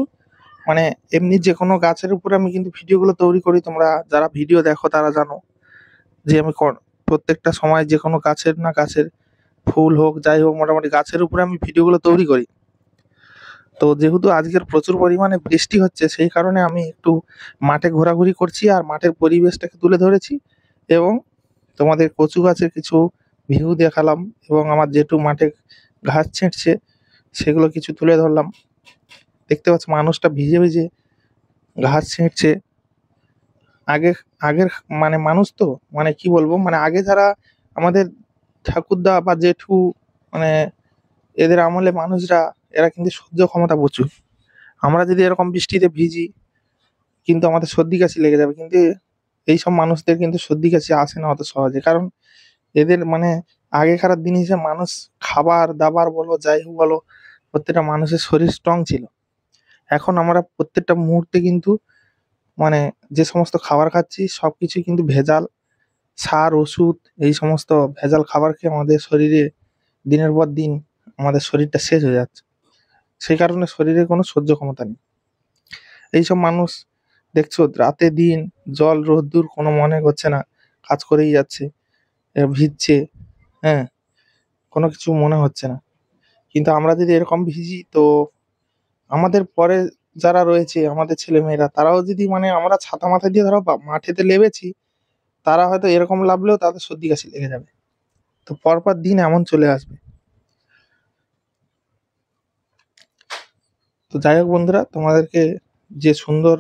মানে এমনি যে কোনো গাছের উপরে আমি কিন্তু ভিডিওগুলো তৈরি করি। তোমরা যারা ভিডিও দেখো তারা জানো যে আমি প্রত্যেকটা সময় যে কোনো গাছের না গাছের, ফুল হোক যাই হোক, মোটামুটি গাছের উপরে আমি ভিডিওগুলো তৈরি করি। তো যেহেতু আজকের প্রচুর পরিমাণে বৃষ্টি হচ্ছে, সেই কারণে আমি একটু মাঠে ঘোরাঘুরি করছি আর মাঠের পরিবেশটাকে তুলে ধরেছি, এবং তোমাদের কচু গাছের কিছু ভিউ দেখালাম, এবং আমার যেটু মাঠে ঘাস ছিঁড়ছে সেগুলো কিছু তুলে ধরলাম। দেখতে পাচ্ছ মানুষটা ভিজে ভিজে ঘাস ছিঁড়ছে। আগে আগের মানে মানুষ তো, মানে কি বলবো, মানে আগে যারা আমাদের ঠাকুরদা বা জেঠু, মানে এদের আমলে মানুষরা, এরা কিন্তু সহ্য ক্ষমতা প্রচুর। আমরা যদি এরকম বৃষ্টিতে ভিজি কিন্তু আমাদের সর্দি কাশি লেগে যাবে, কিন্তু এইসব মানুষদের কিন্তু সর্দি কাশি আসে না অত সহজে, কারণ এদের মানে আগেকার দিনে যে মানুষ খাবার দাবার বলো যাই হোক বলো, প্রত্যেকটা মানুষের শরীর স্ট্রং ছিল। এখন আমরা প্রত্যেকটা মুহূর্তে কিন্তু মানে যে সমস্ত খাবার খাচ্ছি সব কিছুই কিন্তু ভেজাল, সার ওষুধ, এই সমস্ত ভেজাল খাবার খেয়ে আমাদের শরীরে দিনের পর দিন আমাদের শরীরটা শেষ হয়ে যাচ্ছে। সেই কারণে শরীরে কোনো সহ্য ক্ষমতা নেই। এইসব মানুষ দেখছো রাতে দিন জল রোদ্দুর কোনো মনে করছে না, কাজ করেই যাচ্ছে, ভিজছে, হ্যাঁ, কোনো কিছু মনে হচ্ছে না। কিন্তু আমরা যদি এরকম ভিজি, তো আমাদের পরে যারা রয়েছে আমাদের ছেলে মেয়েরা, তারাও যদি মানে আমরা ছাতা মাথায় দিয়ে ধরো মাঠেতে লেবেছি, তারা হয়তো এরকম লাভলেও তাদের সর্দি কাশি লেগে যাবে। তো পরপর দিন এমন চলে আসবে। তো যাই হোক বন্ধুরা, তোমাদেরকে যে সুন্দর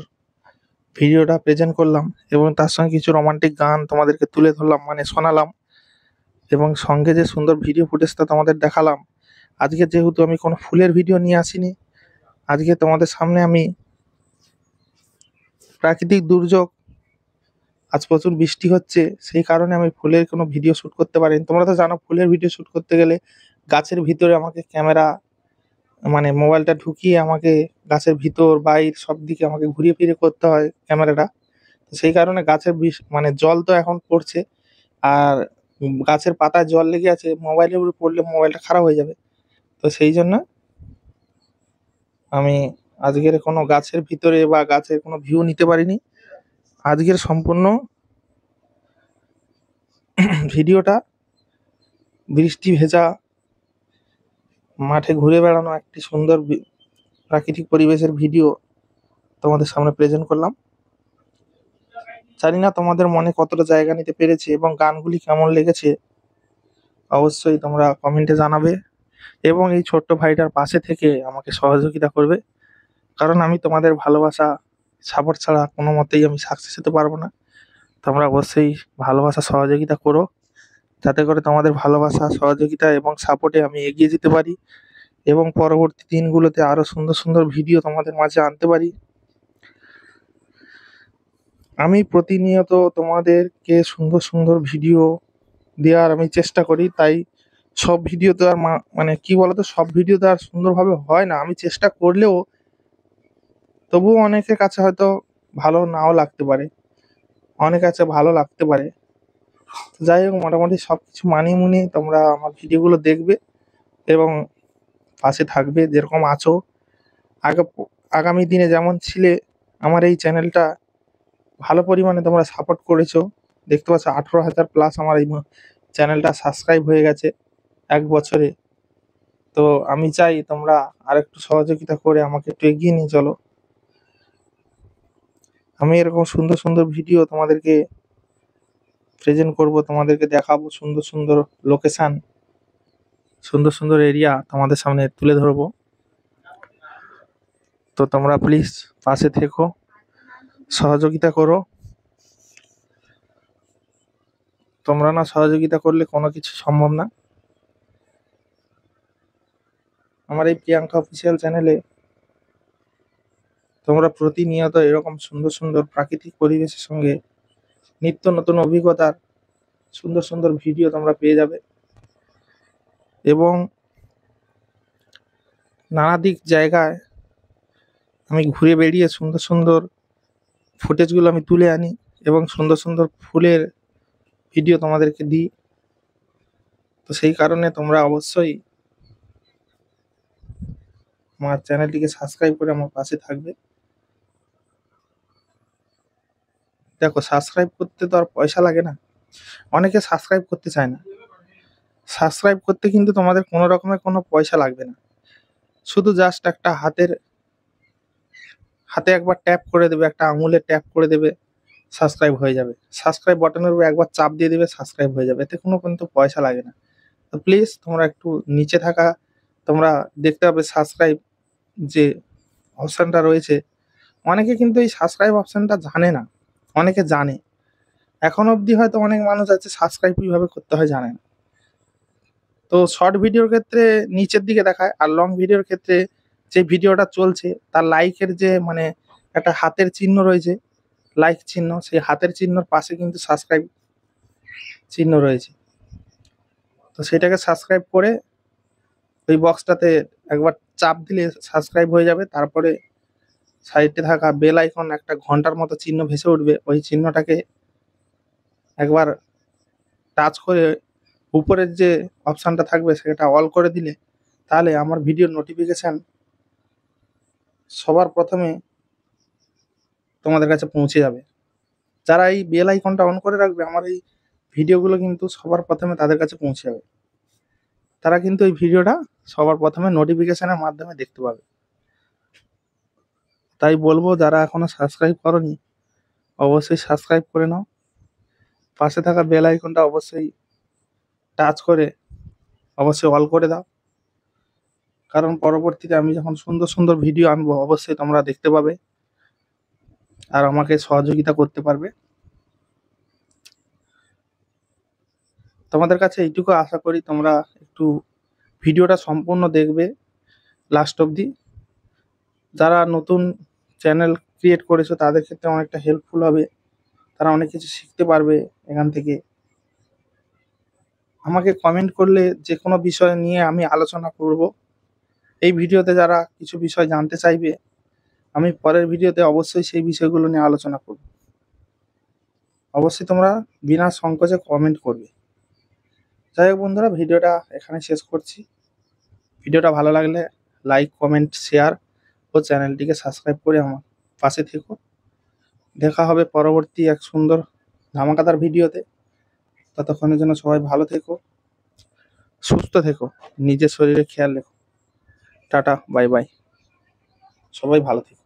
ভিডিওটা প্রেজেন্ট করলাম এবং তার সঙ্গে কিছু রোমান্টিক গান তোমাদেরকে তুলে ধরলাম, মানে শোনালাম, এবং সঙ্গে যে সুন্দর ভিডিও ফুটেজটা তোমাদের দেখালাম, আজকে যেহেতু আমি কোনো ফুলের ভিডিও নিয়ে আসিনি, আজকে তোমাদের সামনে আমি প্রাকৃতিক দুর্যোগ, আজ প্রচুর বৃষ্টি হচ্ছে সেই কারণে আমি ফুলের কোনো ভিডিও শ্যুট করতে পারিনি। তোমরা তো জানো ফুলের ভিডিও শ্যুট করতে গেলে গাছের ভিতরে আমাকে ক্যামেরা মানে মোবাইলটা ঢুকিয়ে আমাকে গাছের ভিতর বাইর সব দিকে আমাকে ঘুরিয়ে ফিরে করতে হয় ক্যামেরাটা। তো সেই কারণে গাছের মানে জল তো এখন পড়ছে, আর গাছের পাতায় জল লেগে আছে, মোবাইলের উপরে পড়লে মোবাইলটা খারাপ হয়ে যাবে। তো সেই জন্য আমি আজকের কোনো গাছের ভিতরে বা গাছের কোনো ভিউ নিতে পারিনি। আজকের সম্পূর্ণ ভিডিওটা বৃষ্টি ভেজা মাঠে ঘুরে বেড়ানো একটি সুন্দর প্রাকৃতিক পরিবেশের ভিডিও তোমাদের সামনে প্রেজেন্ট করলাম। জানি না তোমাদের মনে কতটা জায়গা নিতে পেরেছে এবং গানগুলি কেমন লেগেছে, অবশ্যই তোমরা কমেন্টে জানাবে, এবং এই ছোট্ট ভাইটার পাশে থেকে আমাকে সহযোগিতা করবে, কারণ আমি তোমাদের ভালোবাসা সাপোর্ট ছাড়া কোনো মতেই আমি সাকসেস হতে পারবো না। তোমরা অবশ্যই ভালোবাসা সহযোগিতা করো, যাতে করে তোমাদের ভালোবাসা সহযোগিতা এবং সাপোর্টে আমি এগিয়ে যেতে পারি এবং পরবর্তী দিনগুলোতে আরো সুন্দর সুন্দর ভিডিও তোমাদের মাঝে আনতে পারি। আমি প্রতিনিয়ত তোমাদেরকে সুন্দর সুন্দর ভিডিও দেওয়ার আমি চেষ্টা করি, তাই সব ভিডিও তো আর মানে কি বলতো, সব ভিডিও তো আর সুন্দরভাবে হয় না। আমি চেষ্টা করলেও তবুও অনেকের কাছে হয়তো ভালো নাও লাগতে পারে, অনেকের কাছে ভালো লাগতে পারে। তো যাই হোক, মোটামুটি সব কিছু মানিয়ে মুনিয়ে তোমরা আমার ভিডিওগুলো দেখবে এবং পাশে থাকবে যেরকম আছো। আগামী দিনে যেমন ছিলে আমার এই চ্যানেলটা ভালো পরিমাণে তোমরা সাপোর্ট করেছো। দেখতে পাচ্ছ 18,000+ আমার এই চ্যানেলটা সাবস্ক্রাইব হয়ে গেছে 1 বছরে। তো আমি চাই তোমরা আরেকটু সহযোগিতা করে আমাকে একটু এগিয়ে নিয়ে চলো। আমি এরকম সুন্দর সুন্দর ভিডিও তোমাদেরকে প্রেজেন্ট করব, তোমাদেরকে দেখাবো সুন্দর সুন্দর লোকেশন, সুন্দর সুন্দর এরিয়া তোমাদের সামনে তুলে ধরবো। তো তোমরা প্লিজ পাশে থেকো, সহযোগিতা করো। তোমরা না সহযোগিতা করলে কোনো কিছু সম্ভব না। আমার এই প্রিয়াঙ্কা অফিসিয়াল চ্যানেলে তোমরা প্রতিনিয়ত এরকম সুন্দর সুন্দর প্রাকৃতিক পরিবেশের সঙ্গে নিত্য নতুন অভিজ্ঞতার সুন্দর সুন্দর ভিডিও তোমরা পেয়ে যাবে। এবং নানা দিক জায়গায় আমি ঘুরে বেড়িয়ে সুন্দর সুন্দর ফুটেজগুলো আমি তুলে আনি এবং সুন্দর সুন্দর ফুলের ভিডিও তোমাদেরকে দিই। তো সেই কারণে তোমরা অবশ্যই আমার চ্যানেলটিকে সাবস্ক্রাইব করে আমার পাশে থাকবে। দেখো, সাবস্ক্রাইব করতে তো আর পয়সা লাগে না। অনেকে সাবস্ক্রাইব করতে চায় না। সাবস্ক্রাইব করতে কিন্তু তোমাদের কোনো রকমের কোনো পয়সা লাগবে না। শুধু জাস্ট একটা হাতে একবার ট্যাপ করে দেবে, একটা আঙুলে ট্যাপ করে দেবে, সাবস্ক্রাইব হয়ে যাবে। সাবস্ক্রাইব বাটনের উপর একবার চাপ দিয়ে দেবে, সাবস্ক্রাইব হয়ে যাবে। এতে কোনো কিন্তু পয়সা লাগে না। তো প্লিজ তোমরা একটু নিচে থাকা তোমরা দেখতে পাবে সাবস্ক্রাইব যে অপশানটা রয়েছে। অনেকে কিন্তু এই সাবস্ক্রাইব অপশানটা জানে না, অনেকে জানে। এখন অবধি হয়তো অনেক মানুষ আছে সাবস্ক্রাইব কীভাবে করতে হয় জানে না। তো শর্ট ভিডিওর ক্ষেত্রে নিচের দিকে দেখায়, আর লং ভিডিওর ক্ষেত্রে যে ভিডিওটা চলছে তার লাইকের যে মানে একটা হাতের চিহ্ন রয়েছে, লাইক চিহ্ন, সেই হাতের চিহ্নর পাশে কিন্তু সাবস্ক্রাইব চিহ্ন রয়েছে। তো সেটাকে সাবস্ক্রাইব করে ওই বক্সটাতে একবার চাপ দিলে সাবস্ক্রাইব হয়ে যাবে। তারপরে সাইডে থাকা বেল আইকন একটা ঘন্টার মতো চিহ্ন ভেসে উঠবে, ওই চিহ্নটাকে একবার টাচ করে উপরের যে অপশানটা থাকবে সেটা অল করে দিলে তাহলে আমার ভিডিওর নোটিফিকেশান সবার প্রথমে তোমাদের কাছে পৌঁছে যাবে। যারা এই বেল আইকনটা অন করে রাখবে, আমার এই ভিডিওগুলো কিন্তু সবার প্রথমে তাদের কাছে পৌঁছে যাবে। তারা কিন্তু এই ভিডিওটা সবার প্রথমে নোটিফিকেশানের মাধ্যমে দেখতে পাবে। তাই বলবো, যারা এখনো সাবস্ক্রাইব করোনি অবশ্যই সাবস্ক্রাইব করে নাও। পাশে থাকা বেল আইকনটা অবশ্যই টাচ করে অবশ্যই অল করে দাও, কারণ পরবর্তীতে আমি যখন সুন্দর সুন্দর ভিডিও আনবো অবশ্যই তোমরা দেখতে পাবে আর আমাকে সহযোগিতা করতে পারবে। তোমাদের কাছে এইটুকু আশা করি, তোমরা একটু ভিডিওটা সম্পূর্ণ দেখবে লাস্ট অবধি। যারা নতুন চ্যানেল ক্রিয়েট করেছো তাদের ক্ষেত্রে অনেকটা হেল্পফুল হবে, তারা অনেক কিছু শিখতে পারবে এখান থেকে। আমাকে কমেন্ট করলে যে কোনো বিষয় নিয়ে আমি আলোচনা করব। এই ভিডিওতে যারা কিছু বিষয় জানতে চাইবে, আমি পরের ভিডিওতে অবশ্যই সেই বিষয়গুলো নিয়ে আলোচনা করব। অবশ্যই তোমরা বিনা সংকোচে কমেন্ট করবে। যাই হোক বন্ধুরা, ভিডিওটা এখানে শেষ করছি। ভিডিওটা ভালো লাগলে লাইক, কমেন্ট, শেয়ার ও চ্যানেলটিকে সাবস্ক্রাইব করে আমার পাশে থেকো। দেখা হবে পরবর্তী এক সুন্দর ধামাকাদার ভিডিওতে। ততক্ষণের জন্য সবাই ভালো থেকো, সুস্থ থেকো, নিজের শরীরে খেয়াল রেখো। টাটা, বাই বাই, সবাই ভালো থেকো।